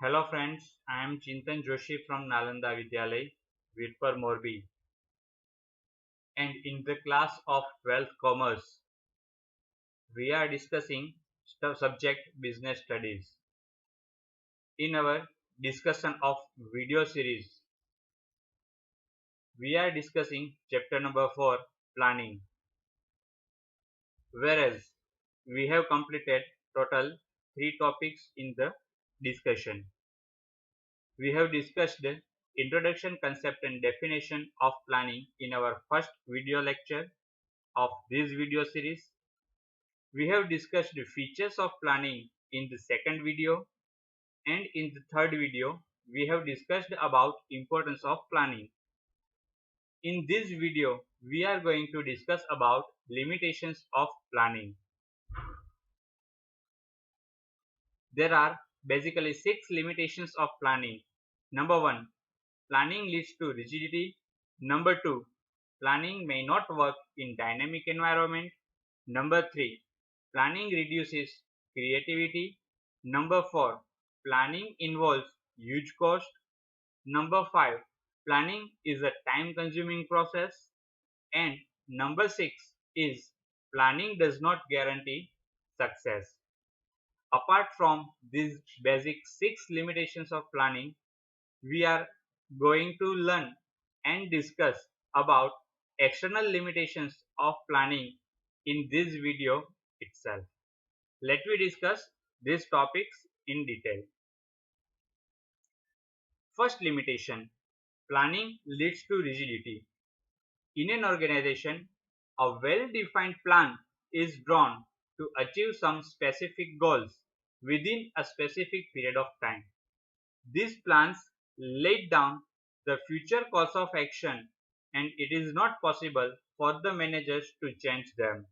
Hello friends, I am Chintan Joshi from Nalanda Vidhyalaya, MORBI, and in the class of 12th Commerce, we are discussing subject business studies. In our discussion of video series, we are discussing chapter number 4, planning, whereas we have completed total 3 topics in the discussion. We have discussed the introduction, concept and definition of planning in our first video lecture of this video series. We have discussed the features of planning in the second video, and in the third video we have discussed about importance of planning. In this video we are going to discuss about limitations of planning. There are basically 6 limitations of planning. Number 1, planning leads to rigidity. Number 2, planning may not work in dynamic environment. Number 3, planning reduces creativity. Number 4, planning involves huge cost. Number 5, planning is a time consuming process. And number 6 is planning does not guarantee success. Apart from these basic 6 limitations of planning, we are going to learn and discuss about external limitations of planning in this video itself. Let me discuss these topics in detail. First limitation, planning leads to rigidity. In an organization, a well-defined plan is drawn to achieve some specific goals within a specific period of time. These plans lay down the future course of action, and it is not possible for the managers to change them.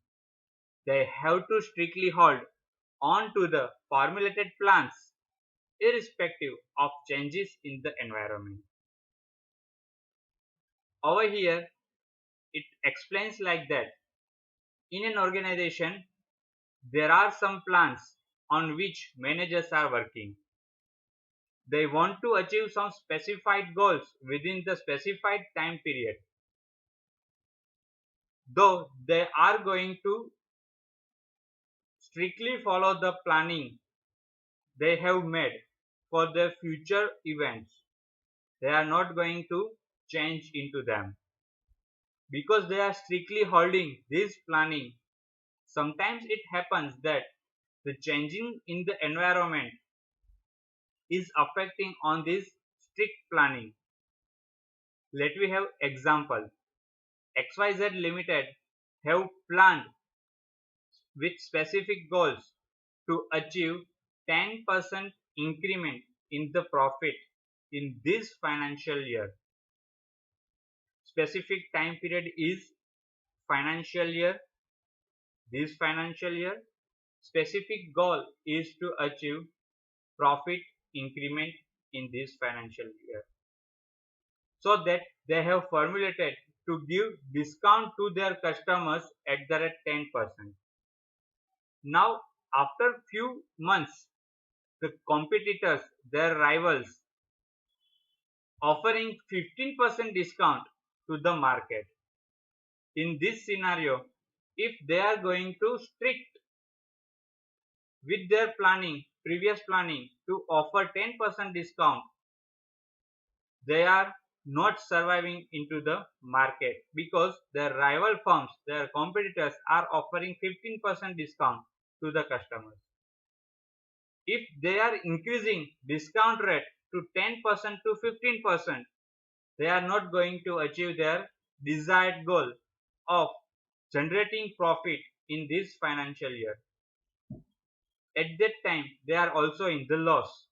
They have to strictly hold on to the formulated plans irrespective of changes in the environment. Over here, it explains like that. In an organization, there are some plans on which managers are working. They want to achieve some specified goals within the specified time period. Though they are going to strictly follow the planning they have made for their future events, they are not going to change into them. Because they are strictly holding this planning, sometimes it happens that the changing in the environment is affecting on this strict planning. Let me have example. XYZ Limited have planned with specific goals to achieve 10% increment in the profit in this financial year. Specific time period is financial year. This financial year, specific goal is to achieve profit increment in this financial year, so that they have formulated to give discount to their customers at the rate 10%. Now after few months, the competitors, their rivals, offering 15% discount to the market. In this scenario, if they are going to strict with their planning, previous planning to offer 10% discount, they are not surviving into the market because their rival firms, their competitors are offering 15% discount to the customers. If they are increasing discount rate to 10% to 15%, they are not going to achieve their desired goal of generating profit in this financial year. At that time, they are also in the loss.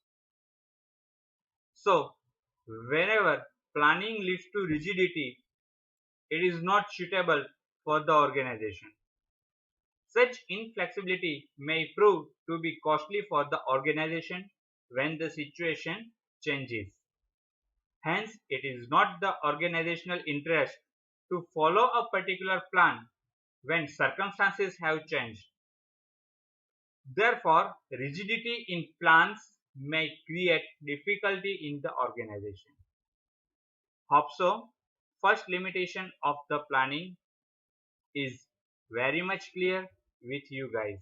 So, whenever planning leads to rigidity, it is not suitable for the organization. Such inflexibility may prove to be costly for the organization when the situation changes. Hence, it is not the organizational interest to follow a particular plan when circumstances have changed. Therefore, rigidity in plans may create difficulty in the organization. Hope so. First limitation of the planning is very much clear with you guys.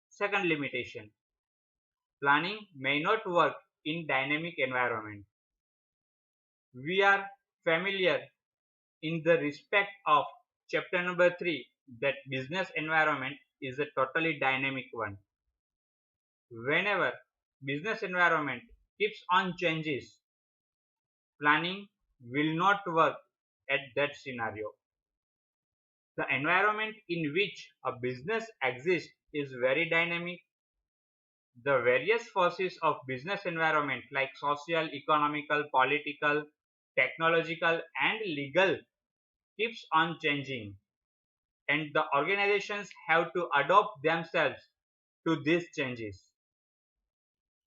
Second limitation, planning may not work in dynamic environment. We are familiar in the respect of chapter number 3 that business environment is a totally dynamic one. Whenever business environment keeps on changes, planning will not work at that scenario. The environment in which a business exists is very dynamic. The various forces of business environment like social, economical, political, technological and legal keeps on changing, and the organizations have to adopt themselves to these changes.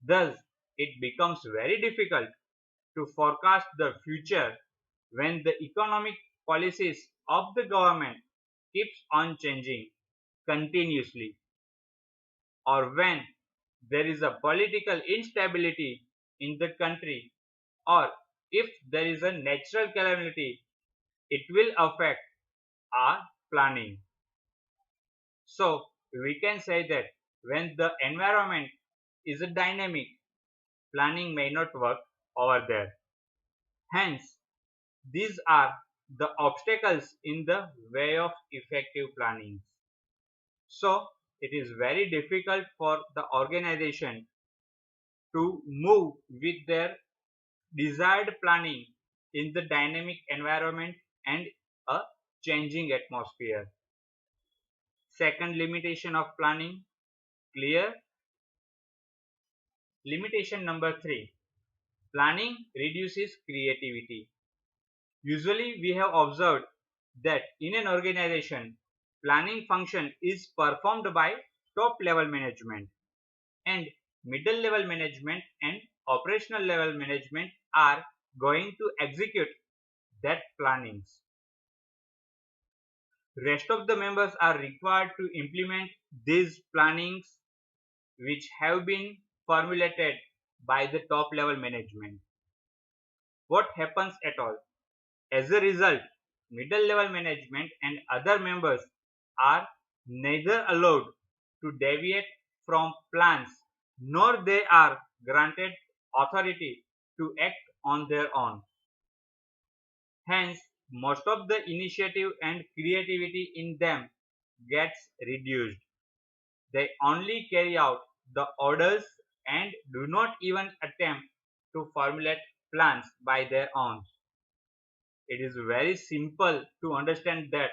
Thus, it becomes very difficult to forecast the future when the economic policies of the government keeps on changing continuously, or when there is a political instability in the country, or if there is a natural calamity, it will affect our planning. So we can say that when the environment is a dynamic, planning may not work over there. Hence, these are the obstacles in the way of effective planning. So it is very difficult for the organization to move with their desired planning in the dynamic environment and a changing atmosphere. Second limitation of planning, clear. Limitation number 3, planning reduces creativity. Usually we have observed that in an organization, planning function is performed by top level management, and middle level management and operational level management are going to execute that plannings. Rest of the members are required to implement these plannings which have been formulated by the top level management. What happens at all? As a result, middle level management and other members are neither allowed to deviate from plans nor they are granted authority to act on their own. Hence, most of the initiative and creativity in them gets reduced. They only carry out the orders and do not even attempt to formulate plans by their own. It is very simple to understand that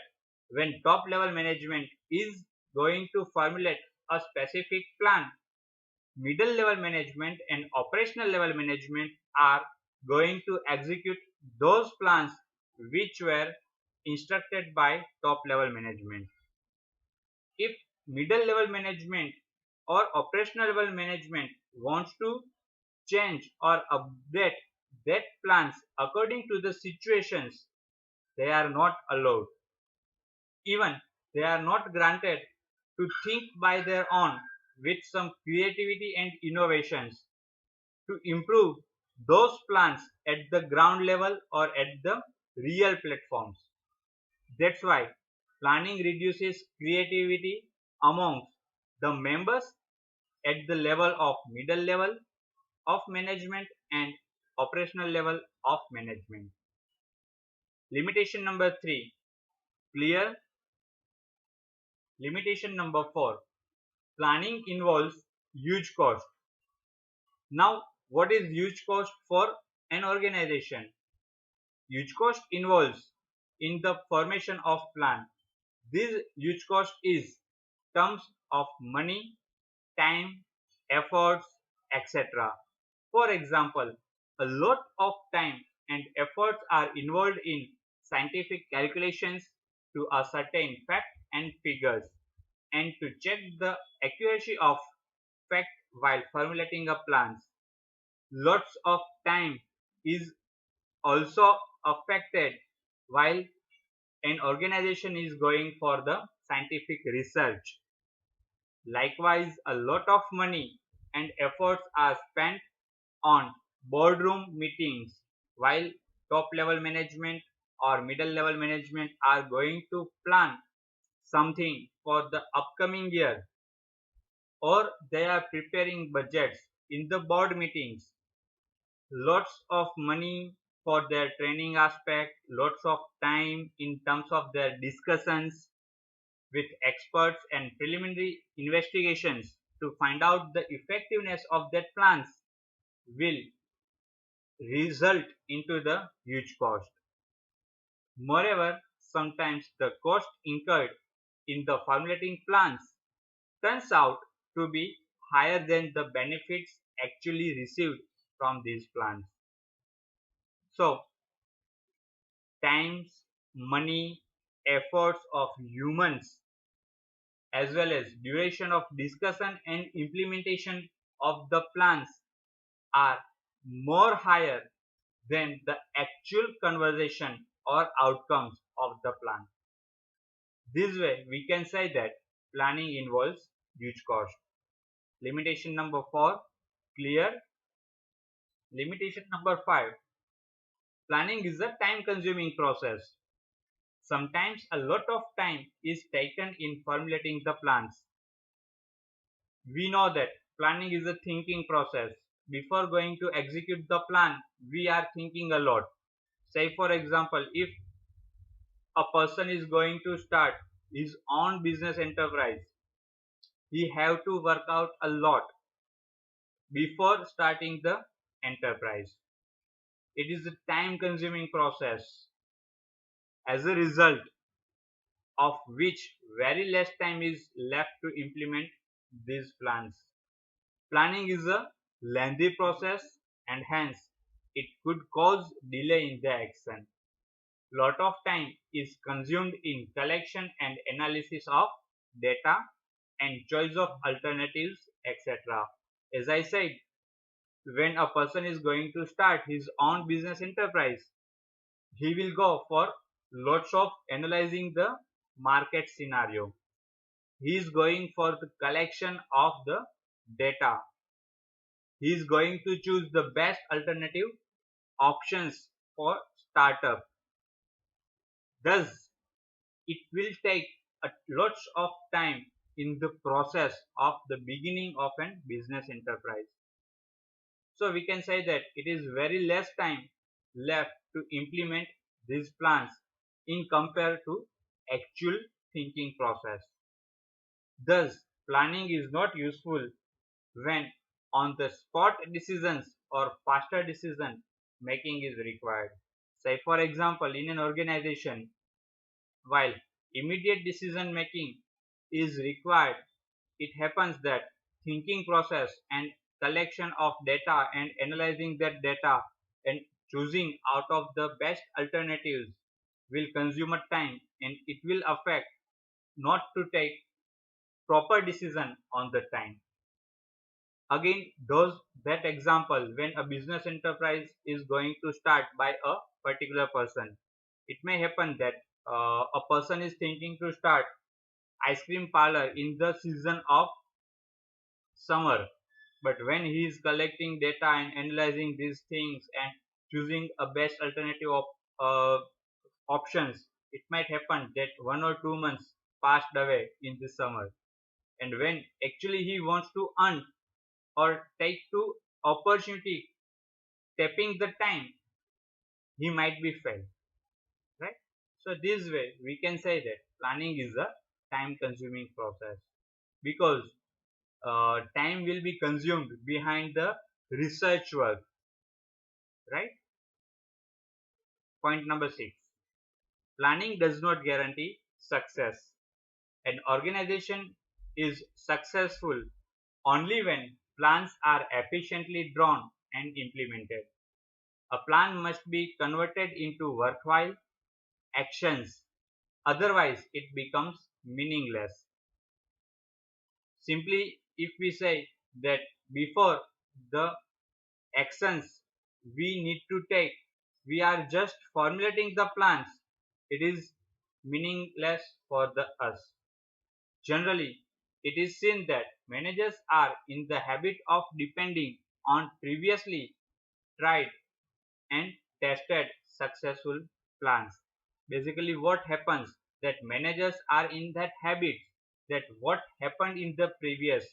when top level management is going to formulate a specific plan, middle level management and operational level management are going to execute those plans which were instructed by top level management. If middle level management or operational level management wants to change or update that plans according to the situations, they are not allowed. Even they are not granted to think by their own with some creativity and innovations to improve those plans at the ground level or at the real platforms. That's why planning reduces creativity amongst the members at the level of middle level of management and operational level of management. Limitation number 3, clear. Limitation number 4, planning involves huge cost. Now, what is huge cost for an organization? Huge cost involves in the formation of plan. This huge cost is terms of money, time, efforts, etc. For example, a lot of time and efforts are involved in scientific calculations to ascertain fact and figures and to check the accuracy of fact while formulating a plans. Lots of time is also affected while an organization is going for the scientific research. Likewise, a lot of money and efforts are spent on boardroom meetings while top level management or middle level management are going to plan something for the upcoming year, or they are preparing budgets in the board meetings. Lots of money for their training aspect, lots of time in terms of their discussions with experts and preliminary investigations to find out the effectiveness of their plans will result into the huge cost. Moreover, sometimes the cost incurred in the formulating plans turns out to be higher than the benefits actually received from these plans. So, times, money, efforts of humans, as well as duration of discussion and implementation of the plans are more higher than the actual conversation or outcomes of the plan. This way, we can say that planning involves huge cost. Limitation number 4, clear. Limitation number 5, planning is a time consuming process. Sometimes a lot of time is taken in formulating the plans. We know that planning is a thinking process. Before going to execute the plan, we are thinking a lot. Say for example, if a person is going to start his own business enterprise, he have to work out a lot before starting the enterprise. It is a time consuming process, as a result of which very less time is left to implement these plans. Planning is a lengthy process and hence it could cause delay in the action. Lot of time is consumed in collection and analysis of data and choice of alternatives, etc. As I said, when a person is going to start his own business enterprise, he will go for lots of analyzing the market scenario. He is going for the collection of the data. He is going to choose the best alternative options for startup. Thus, it will take a lots of time in the process of the beginning of a business enterprise. So we can say that it is very less time left to implement these plans in compared to actual thinking process. Thus, planning is not useful when on the spot decisions or faster decision making is required. Say for example, in an organization, while immediate decision making is required, it happens that thinking process and collection of data and analyzing that data and choosing out of the best alternatives will consume a time and it will affect not to take proper decision on the time. Again, those that example when a business enterprise is going to start by a particular person, it may happen that a person is thinking to start ice cream parlor in the season of summer, but when he is collecting data and analyzing these things and choosing a best alternative of options, it might happen that 1 or 2 months passed away in the summer, and when actually he wants to earn or take to opportunity tapping the time, he might be failed, right? So this way we can say that planning is a time consuming process because time will be consumed behind the research work, right? Point number 6, planning does not guarantee success. An organization is successful only when plans are efficiently drawn and implemented. A plan must be converted into worthwhile actions, otherwise it becomes meaningless. Simply, if we say that before the actions we need to take, we are just formulating the plans, it is meaningless for the us. Generally, It is seen that managers are in the habit of depending on previously tried and tested successful plans. Basically, what happens that managers are in that habit that what happened in the previous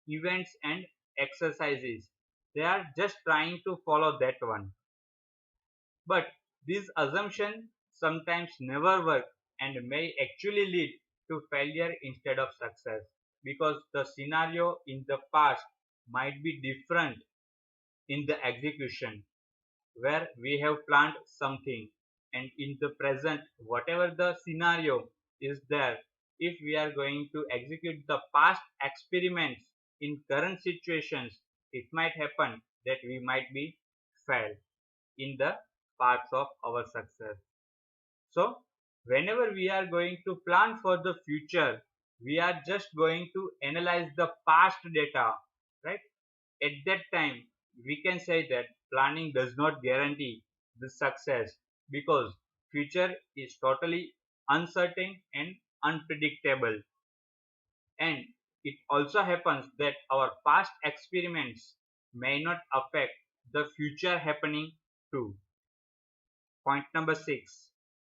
events and exercises, they are just trying to follow that one. But these assumptions sometimes never work and may actually lead to failure instead of success because the scenario in the past might be different in the execution where we have planned something, and in the present whatever the scenario is there, if we are going to execute the past experiments in current situations, it might happen that we might be failed in the paths of our success. So whenever we are going to plan for the future, we are just going to analyze the past data, right? At that time, we can say that planning does not guarantee the success because future is totally uncertain and unpredictable. And it also happens that our past experiments may not affect the future happening too. Point number 6.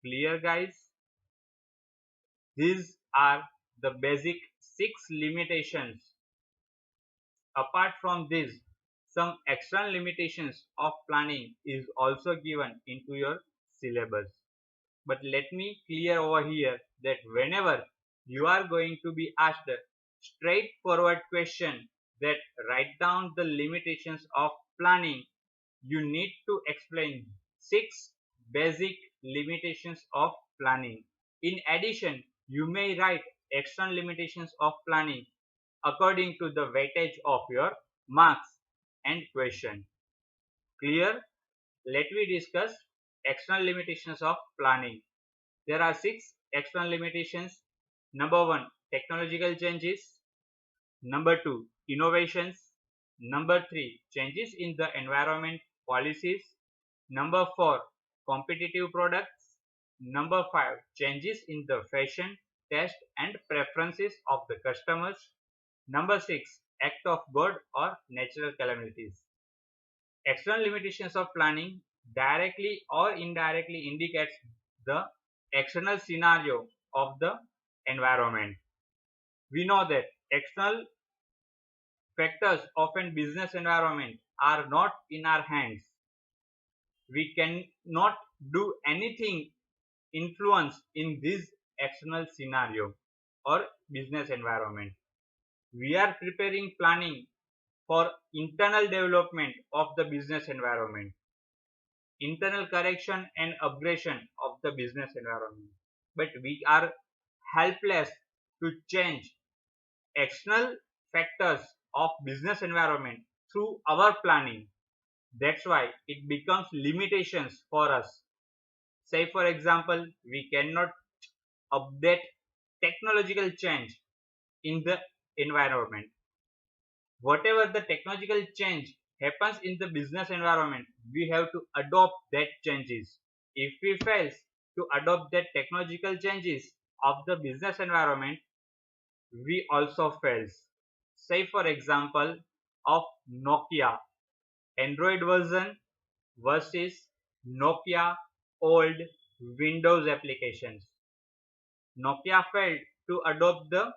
Clear, guys? These are the basic 6 limitations. Apart from this, some external limitations of planning is also given into your syllabus. But let me clear over here that whenever you are going to be asked a straightforward question that write down the limitations of planning, you need to explain 6 basic limitations of planning. In addition, you may write external limitations of planning according to the weightage of your marks and question. Clear? Let me discuss external limitations of planning. There are 6 external limitations. Number 1, technological changes. Number 2, innovations. Number 3, changes in the environment policies. Number 4, competitive products. Number 5, changes in the fashion, taste and preferences of the customers. Number 6, act of God or natural calamities. External limitations of planning directly or indirectly indicates the external scenario of the environment. We know that external factors of a business environment are not in our hands. We cannot do anything influence in this external scenario or business environment. We are preparing planning for internal development of the business environment, internal correction and upgradation of the business environment. But we are helpless to change external factors of business environment through our planning. That's why it becomes limitations for us. Say for example, we cannot update technological change in the environment. Whatever the technological change happens in the business environment, we have to adopt that changes. If we fail to adopt that technological changes of the business environment, we also fail. Say for example of Nokia Android version versus Nokia old Windows applications. Nokia failed to adopt the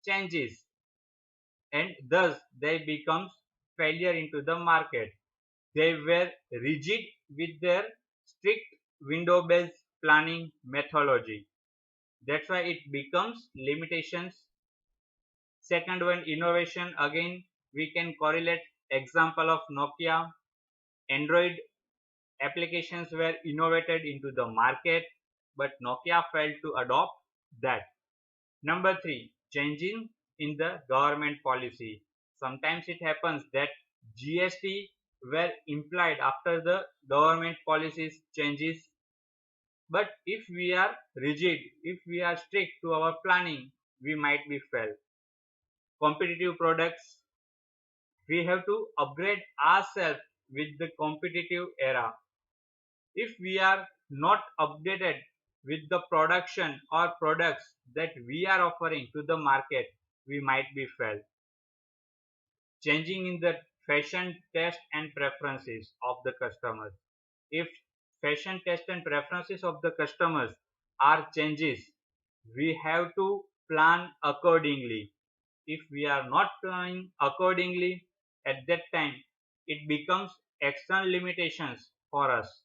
changes and thus they becomes failure into the market. They were rigid with their strict window-based planning methodology. That's why it becomes limitations. Second one, innovation. Again, we can correlate example of Nokia. Android applications were innovated into the market, but Nokia failed to adopt that. Number 3, changing in the government policy. Sometimes it happens that GST were implied after the government policies changes. But if we are rigid, if we are strict to our planning, we might be fail. Competitive products, we have to upgrade ourselves with the competitive era. If we are not updated with the production or products that we are offering to the market, we might be failed. Changing in the fashion taste and preferences of the customers. If fashion taste and preferences of the customers are changes, we have to plan accordingly. If we are not planning accordingly, at that time it becomes external limitations for us.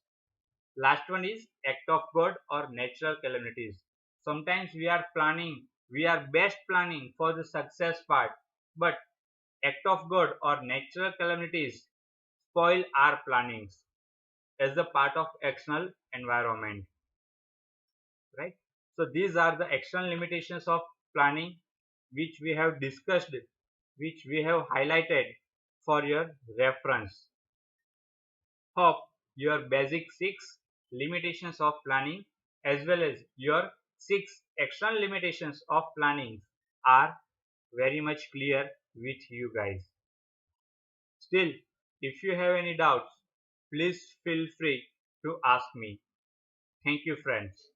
Last one is act of God or natural calamities. Sometimes we are best planning for the success part, but act of God or natural calamities spoil our plannings as a part of external environment, right? So these are the external limitations of planning which we have discussed, which we have highlighted for your reference. Hope your basic 6 limitations of planning as well as your 6 external limitations of planning are very much clear with you guys. Still, if you have any doubts, please feel free to ask me. Thank you, friends.